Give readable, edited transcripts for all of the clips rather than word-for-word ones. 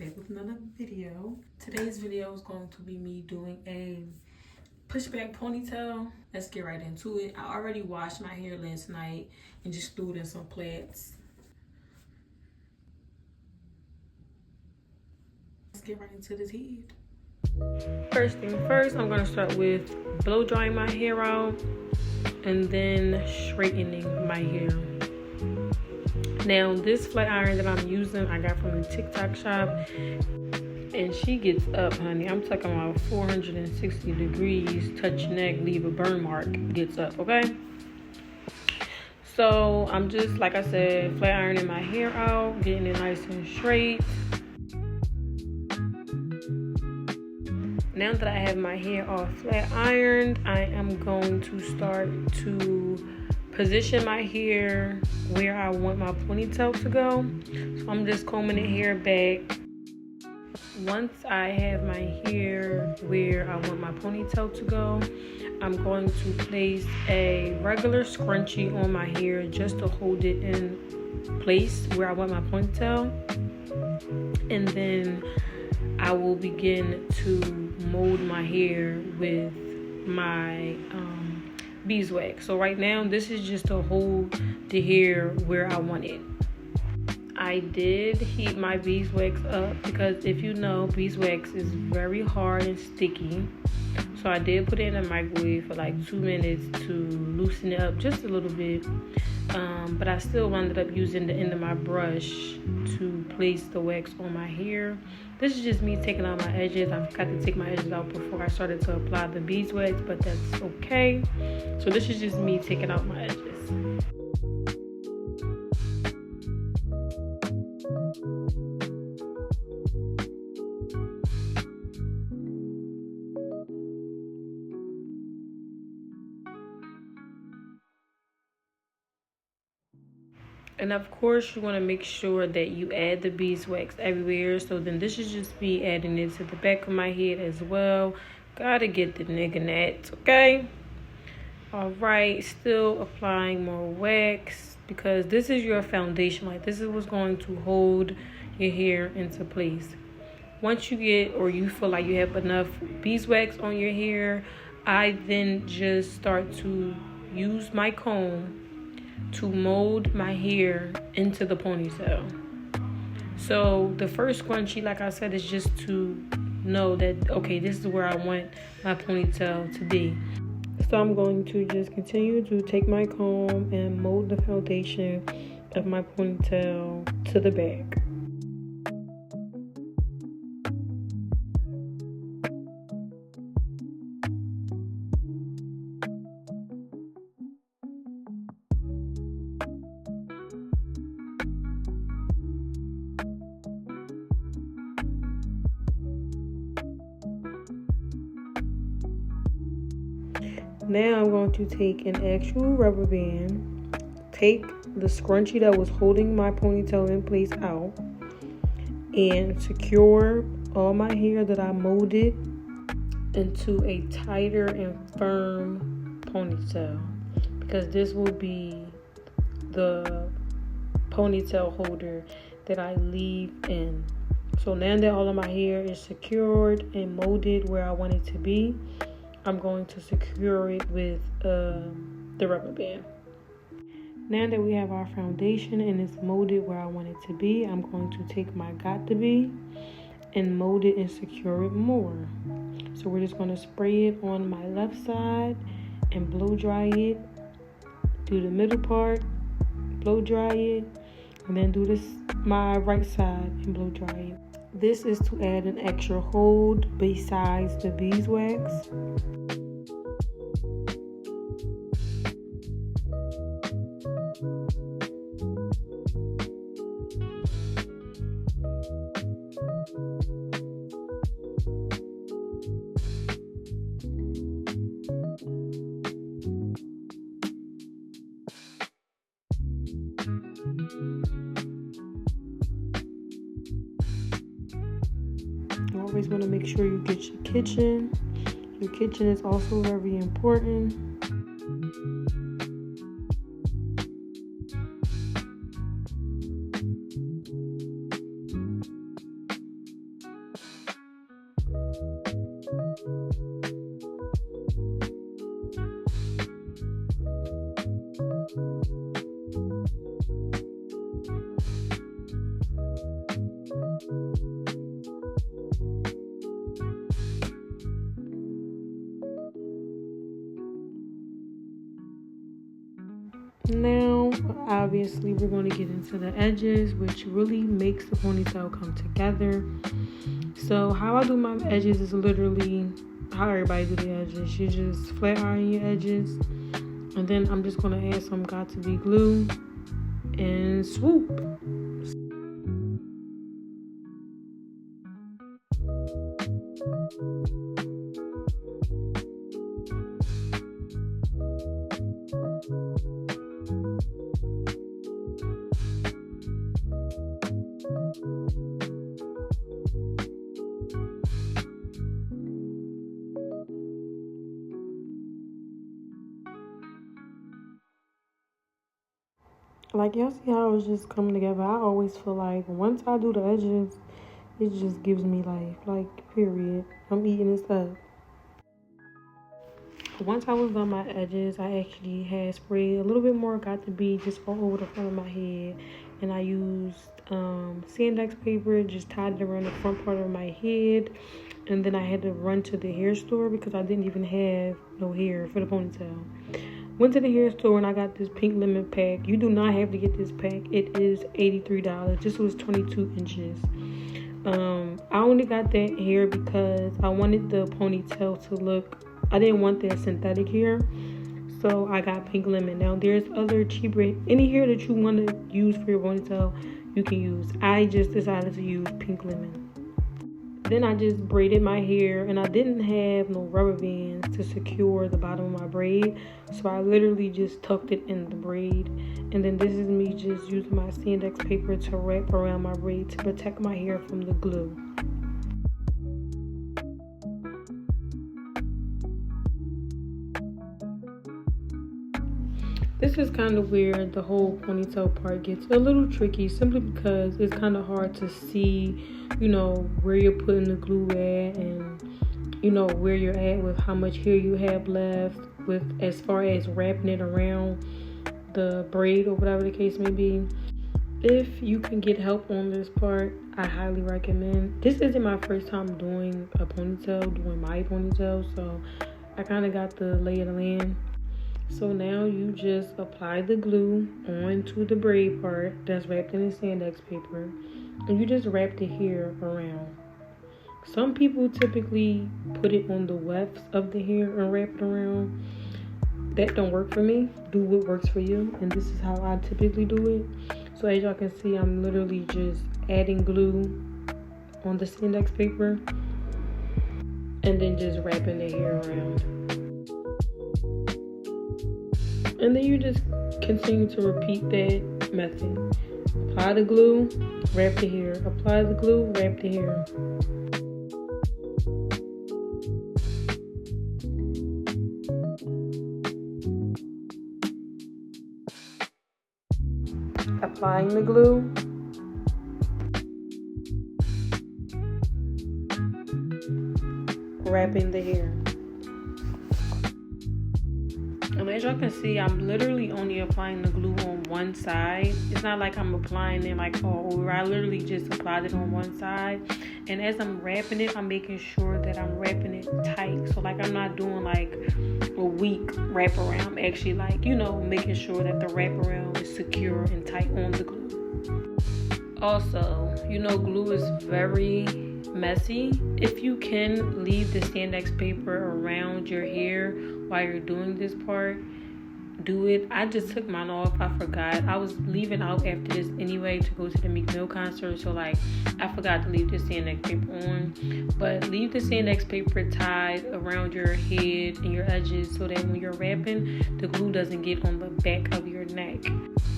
back with another video. Today's video is going to be me doing a pushback ponytail. Let's get right into it. I already washed my hair last night and just threw it in some plaits. Let's get right into this head. First thing first, I'm going to start with blow drying my hair out and then straightening my hair. Now this flat iron that I'm using I got from the TikTok shop, and she gets up, honey. I'm talking about 460 degrees, touch neck, leave a burn mark, gets up, okay? So I'm just, like I said, flat ironing my hair out, getting it nice and straight. Now that I have my hair all flat ironed, I am going to start to position my hair where I want my ponytail to go. So I'm just combing the hair back. Once I have my hair where I want my ponytail to go, I'm going to place a regular scrunchie on my hair just to hold it in place where I want my ponytail. And then I will begin to mold my hair with my beeswax. So right now this is just to hold the hair where I want it. I did heat my beeswax up because, if you know, beeswax is very hard and sticky. So I did put it in the microwave for like 2 minutes to loosen it up just a little bit. But I still ended up using the end of my brush to place the wax on my hair. This is just me taking out my edges. I forgot to take my edges out before I started to apply the beeswax, but that's okay. So this is just me taking out my edges. And of course, you want to make sure that you add the beeswax everywhere. So then this is just me adding it to the back of my head as well. Gotta get the nigga nats, okay? All right, still applying more wax because this is your foundation. Like, this is what's going to hold your hair into place. Once you get, or you feel like you have enough beeswax on your hair, I then just start to use my comb to mold my hair into the ponytail. So the first scrunchie, like I said, is just to know that, okay, this is where I want my ponytail to be. So I'm going to just continue to take my comb and mold the foundation of my ponytail to the back. Now I'm going to take an actual rubber band, take the scrunchie that was holding my ponytail in place out, and secure all my hair that I molded into a tighter and firm ponytail, because this will be the ponytail holder that I leave in. So now that all of my hair is secured and molded where I want it to be, I'm going to secure it with the rubber band. Now that we have our foundation and it's molded where I want it to be, I'm going to take my got to be and mold it and secure it more. So we're just going to spray it on my left side and blow dry it. Do the middle part, blow dry it, and then do this my right side and blow dry it. This is to add an extra hold besides the beeswax. You always want to make sure you get your kitchen. Your kitchen is also very important. Now, obviously, we're going to get into the edges, which really makes the ponytail come together. So, how I do my edges is literally how everybody do the edges. You just flat iron your edges, and then I'm just going to add some got-to-be glue and swoop. Like, y'all see how it's just coming together? I always feel like once I do the edges, it just gives me life. Like, period. I'm eating this up. Once I was done my edges, I actually had sprayed a little bit more got-to-be just all over the front of my head. And I used Sandex paper, just tied it around the front part of my head. And then I had to run to the hair store because I didn't even have no hair for the ponytail. Went to the hair store and I got this pink lemon pack. You do not have to get this pack. It is $83. This was 22 inches. I only got that hair because I wanted the ponytail to look, I didn't want that synthetic hair. So I got pink lemon. Now there's other cheaper, any hair that you want to use for your ponytail, you can use. I just decided to use pink lemon. Then I just braided my hair, and I didn't have no rubber bands to secure the bottom of my braid, so I literally just tucked it in the braid. And then this is me just using my Sandex paper to wrap around my braid to protect my hair from the glue. This is kind of where the whole ponytail part gets a little tricky, simply because it's kind of hard to see, you know, where you're putting the glue at, and you know where you're at with how much hair you have left, with as far as wrapping it around the braid or whatever the case may be. If you can get help on this part, I highly recommend. This isn't my first time doing a ponytail, doing my ponytail, so I kind of got the lay of the land. So now you just apply the glue onto the braid part that's wrapped in the Sandex paper, and you just wrap the hair around. Some people typically put it on the wefts of the hair and wrap it around. That don't work for me. Do what works for you, and this is how I typically do it. So as y'all can see, I'm literally just adding glue on the Sandex paper and then just wrapping the hair around. And then you just continue to repeat that method. Apply the glue, wrap the hair. Apply the glue, wrap the hair. Applying the glue. Wrapping the hair. And as y'all can see, I'm literally only applying the glue on one side. It's not like I'm applying it like all over. I literally just applied it on one side. And as I'm wrapping it, I'm making sure that I'm wrapping it tight. So like I'm not doing like a weak wraparound. I'm actually like, you know, making sure that the wraparound is secure and tight on the glue. Also, you know, glue is very messy. If you can leave the Sandex paper around your hair while you're doing this part, do it. I just took mine off. I forgot. I was leaving out after this anyway to go to the Meek Mill concert, so like I forgot to leave the Sandex paper on. But leave the Sandex paper tied around your head and your edges so that when you're wrapping, the glue doesn't get on the back of your neck.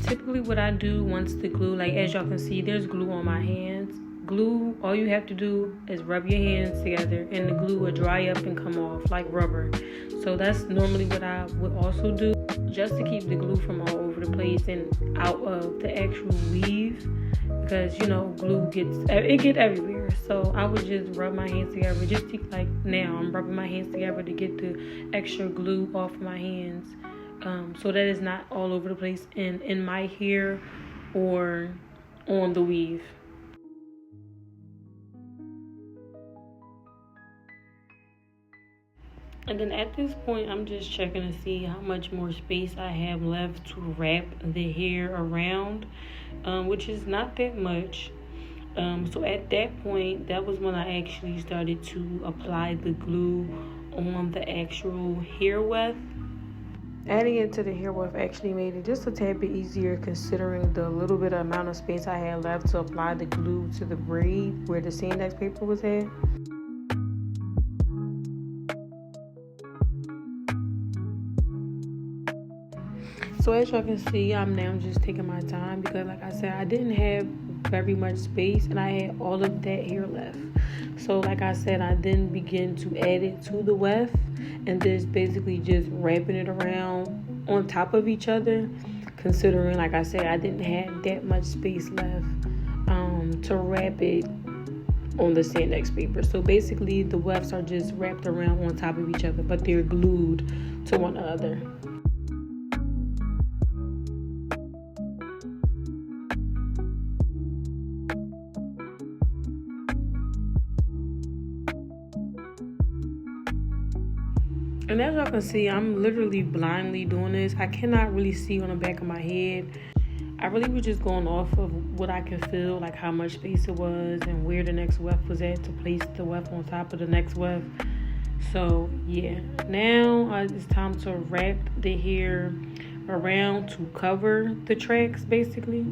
Typically what I do once the glue, like as y'all can see, there's glue on my hands. Glue, all you have to do is rub your hands together and the glue will dry up and come off like rubber. So that's normally what I would also do, just to keep the glue from all over the place and out of the actual weave, because you know glue gets everywhere. paper. So I would just rub my hands together, just to, like now I'm rubbing my hands together to get the extra glue off my hands, so that it's not all over the place in my hair or on the weave. And then at this point, I'm just checking to see how much more space I have left to wrap the hair around, which is not that much. So at that point, that was when I actually started to apply the glue on the actual hair weft. Adding it to the hair weft actually made it just a tad bit easier, considering the little bit of amount of space I had left to apply the glue to the braid where the Sandex paper was at. So as y'all can see, I'm now just taking my time because, like I said, I didn't have very much space and I had all of that hair left. So like I said, I then begin to add it to the weft and just basically just wrapping it around on top of each other, considering, like I said, I didn't have that much space left to wrap it on the Sandex paper. So basically the wefts are just wrapped around on top of each other, but they're glued to one another. And as y'all can see, I'm literally blindly doing this. I cannot really see on the back of my head. I really was just going off of what I can feel, like how much space it was and where the next weft was at to place the weft on top of the next weft. So yeah, now it's time to wrap the hair around to cover the tracks basically.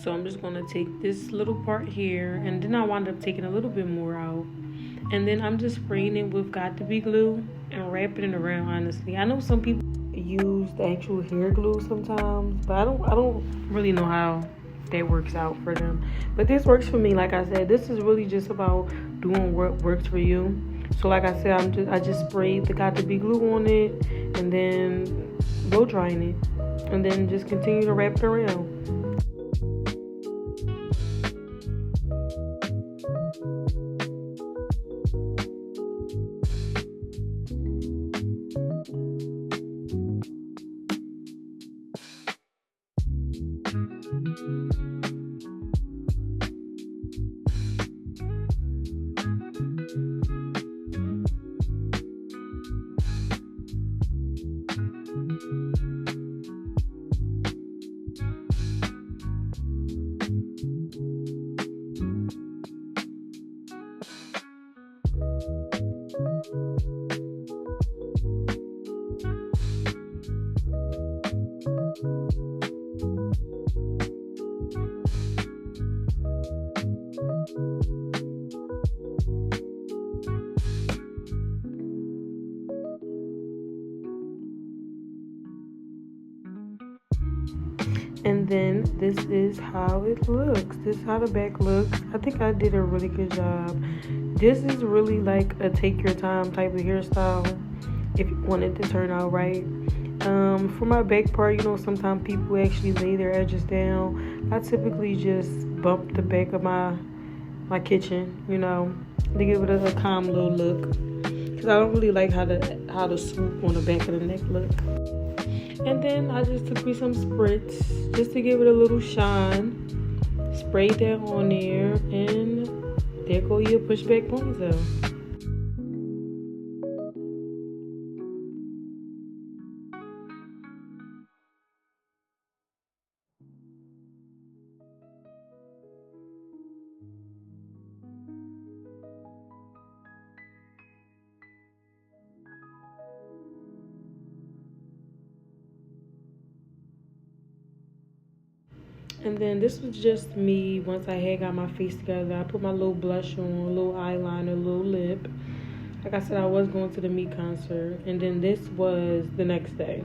So I'm just going to take this little part here, and then I wound up taking a little bit more out. And then I'm just spraying it with Got to Be glue and wrapping it around, honestly. I know some people use the actual hair glue sometimes, but I don't really know how that works out for them. But this works for me. Like I said, this is really just about doing what works for you. So like I said, I just sprayed the Got to Be glue on it and then blow drying it. And then just continue to wrap it around. And then this is how it looks. This is how the back looks. I think I did a really good job. This is really like a take your time type of hairstyle if you want it to turn out right. For my back part, sometimes people actually lay their edges down. I typically just bump the back of my kitchen, to give it a calm little look. Because I don't really like how the swoop on the back of the neck look. And then I just took me some spritz just to give it a little shine. Sprayed that on there, and there go your pushback ponytail. And then this was just me once I had got my face together. I put my little blush on, a little eyeliner, a little lip. Like I said, I was going to the meat concert. And then this was the next day.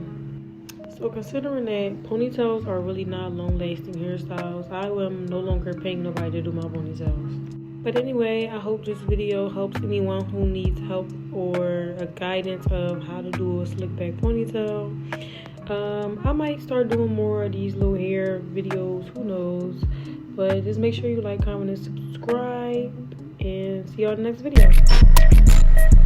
So considering that ponytails are really not long-lasting hairstyles, I am no longer paying nobody to do my ponytails. But anyway, I hope this video helps anyone who needs help or a guidance of how to do a slick back ponytail. I might start doing more of these little hair videos, who knows. But just make sure you like, comment, and subscribe. night, and see y'all in the next video.